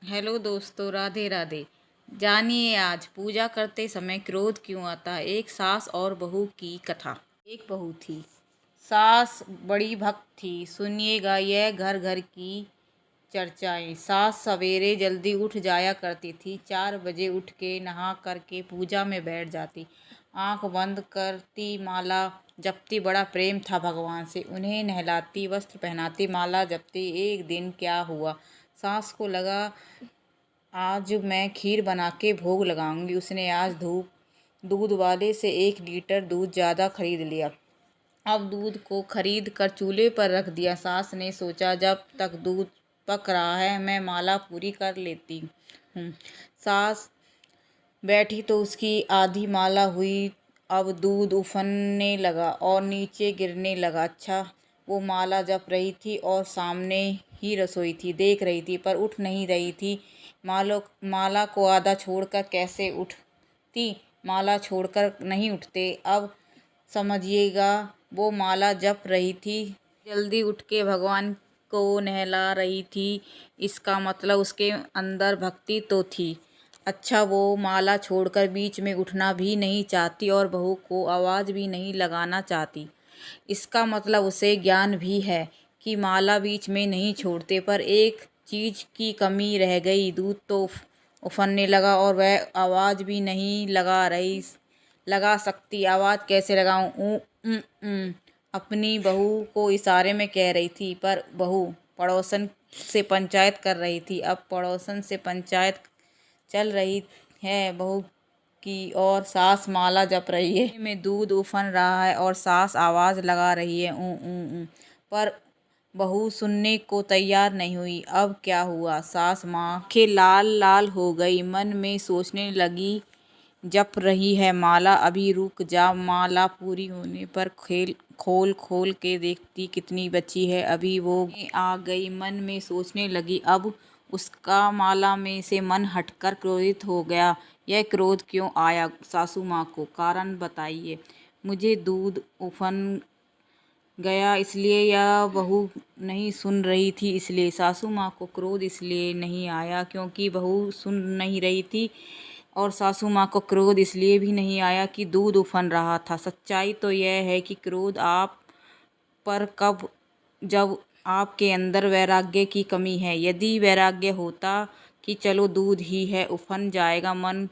Hello दोस्तों, राधे राधे। जानिए आज पूजा करते समय क्रोध क्यों आता है। एक सास और बहू की कथा। एक बहू थी, सास बड़ी भक्त थी। सुनिएगा यह घर घर की चर्चाएं। सास सवेरे जल्दी उठ जाया करती थी। 4 बजे उठ के नहा करके पूजा में बैठ जाती। आंख बंद करती, माला जपती। बड़ा प्रेम था भगवान से। उन्हें नहलाती, वस्त्र पहनाती, माला जपती। एक दिन क्या हुआ, सास को लगा आज मैं खीर बना के भोग लगाऊंगी। उसने आज दूध वाले से 1 लीटर दूध ज़्यादा खरीद लिया। अब दूध को खरीद कर चूल्हे पर रख दिया। सास ने सोचा जब तक दूध पक रहा है मैं माला पूरी कर लेती हूँ। सास बैठी तो उसकी आधी माला हुई। अब दूध उफनने लगा और नीचे गिरने लगा। अच्छा, वो माला जप रही थी और सामने ही रसोई थी, देख रही थी पर उठ नहीं रही थी। माला को आधा छोड़कर कैसे उठती। माला छोड़कर नहीं उठते। अब समझिएगा, वो माला जप रही थी, जल्दी उठ के भगवान को नहला रही थी। इसका मतलब उसके अंदर भक्ति तो थी। अच्छा, वो माला छोड़कर बीच में उठना भी नहीं चाहती और बहू को आवाज़ भी नहीं लगाना चाहती। इसका मतलब उसे ज्ञान भी है कि माला बीच में नहीं छोड़ते। पर एक चीज़ की कमी रह गई। दूध तो उफनने लगा और वह आवाज़ भी नहीं लगा सकती। आवाज़ कैसे लगाऊं? अपनी बहू को इशारे में कह रही थी, पर बहू पड़ोसन से पंचायत कर रही थी। अब पड़ोसन से पंचायत चल रही है बहू की, और सास माला जप रही है। में दूध उफन रहा है और सास आवाज़ लगा रही है ऊ। पर बहू सुनने को तैयार नहीं हुई। अब क्या हुआ? सास माँ के लाल लाल हो गई। मन में सोचने लगी, जप रही है माला, अभी रुक जा। माला पूरी होने पर खोल खोल के देखती कितनी बची है। अभी वो आ गई। मन में सोचने लगी, अब उसका माला में से मन हटकर क्रोधित हो गया। यह क्रोध क्यों आया सासू माँ को? कारण बताइए। मुझे दूध उफन गया इसलिए, या बहू नहीं सुन रही थी इसलिए? सासू माँ को क्रोध इसलिए नहीं आया क्योंकि बहू सुन नहीं रही थी, और सासू माँ को क्रोध इसलिए भी नहीं आया कि दूध उफन रहा था। सच्चाई तो यह है कि क्रोध आप पर कब, जब आपके अंदर वैराग्य की कमी है। यदि वैराग्य होता कि चलो दूध ही है, उफन जाएगा, मन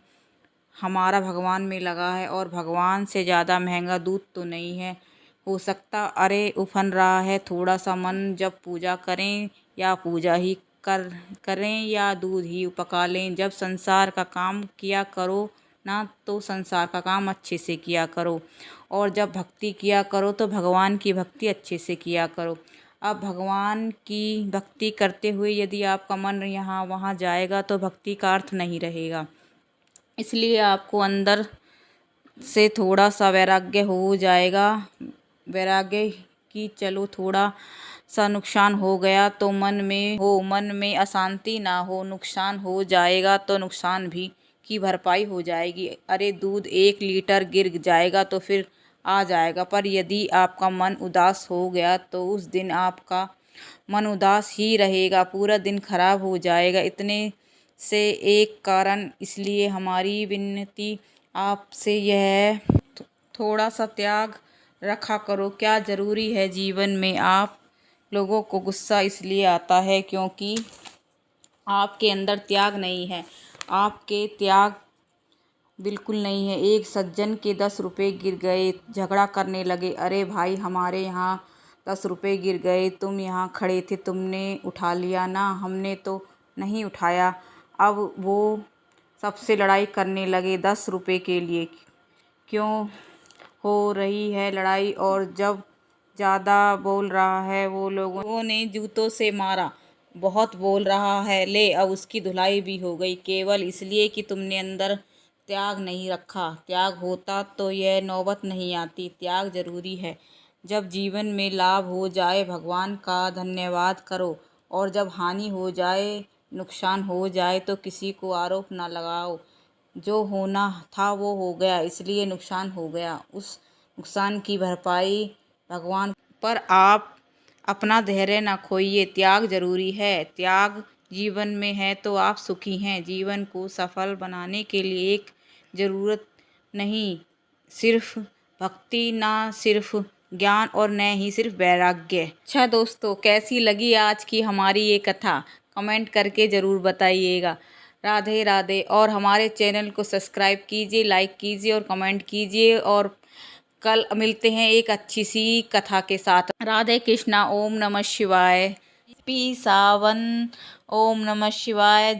हमारा भगवान में लगा है और भगवान से ज़्यादा महंगा दूध तो नहीं है हो सकता। अरे उफन रहा है थोड़ा सा मन, जब पूजा करें या पूजा ही करें या दूध ही पका लें। जब संसार का काम किया करो ना, तो संसार का काम अच्छे से किया करो, और जब भक्ति किया करो तो भगवान की भक्ति अच्छे से किया करो। अब भगवान की भक्ति करते हुए यदि आपका मन यहाँ वहाँ जाएगा तो भक्ति का अर्थ नहीं रहेगा। इसलिए आपको अंदर से थोड़ा सा वैराग्य हो जाएगा। वैराग्य कि चलो थोड़ा सा नुकसान हो गया तो मन में अशांति ना हो। नुकसान हो जाएगा तो नुकसान भी की भरपाई हो जाएगी। अरे दूध 1 लीटर गिर जाएगा तो फिर आ जाएगा, पर यदि आपका मन उदास हो गया तो उस दिन आपका मन उदास ही रहेगा, पूरा दिन खराब हो जाएगा। इतने से एक कारण, इसलिए हमारी विनती आपसे यह है, थोड़ा सा त्याग रखा करो। क्या ज़रूरी है जीवन में? आप लोगों को गुस्सा इसलिए आता है क्योंकि आपके अंदर त्याग नहीं है। आपके त्याग बिल्कुल नहीं है। एक सज्जन के 10 रुपये गिर गए, झगड़ा करने लगे। अरे भाई, हमारे यहाँ 10 रुपये गिर गए, तुम यहाँ खड़े थे, तुमने उठा लिया ना, हमने तो नहीं उठाया। अब वो सबसे लड़ाई करने लगे 10 रुपये के लिए। क्यों हो रही है लड़ाई? और जब ज़्यादा बोल रहा है वो लोगों ने जूतों से मारा। बहुत बोल रहा है, ले अब उसकी धुलाई भी हो गई, केवल इसलिए कि तुमने अंदर त्याग नहीं रखा। त्याग होता तो यह नौबत नहीं आती। त्याग जरूरी है। जब जीवन में लाभ हो जाए भगवान का धन्यवाद करो, और जब हानि हो जाए, नुकसान हो जाए तो किसी को आरोप ना लगाओ। जो होना था वो हो गया, इसलिए नुकसान हो गया। उस नुकसान की भरपाई भगवान पर। आप अपना धैर्य ना खोइए। त्याग जरूरी है। त्याग जीवन में है तो आप सुखी हैं। जीवन को सफल बनाने के लिए एक ज़रूरत नहीं सिर्फ भक्ति, ना सिर्फ ज्ञान और न ही सिर्फ वैराग्य। अच्छा दोस्तों, कैसी लगी आज की हमारी ये कथा? कमेंट करके ज़रूर बताइएगा। राधे राधे। और हमारे चैनल को सब्सक्राइब कीजिए, लाइक कीजिए और कमेंट कीजिए। और कल मिलते हैं एक अच्छी सी कथा के साथ। राधे कृष्णा। ओम नमः शिवाय। पी सावन। ओम नमः शिवाय।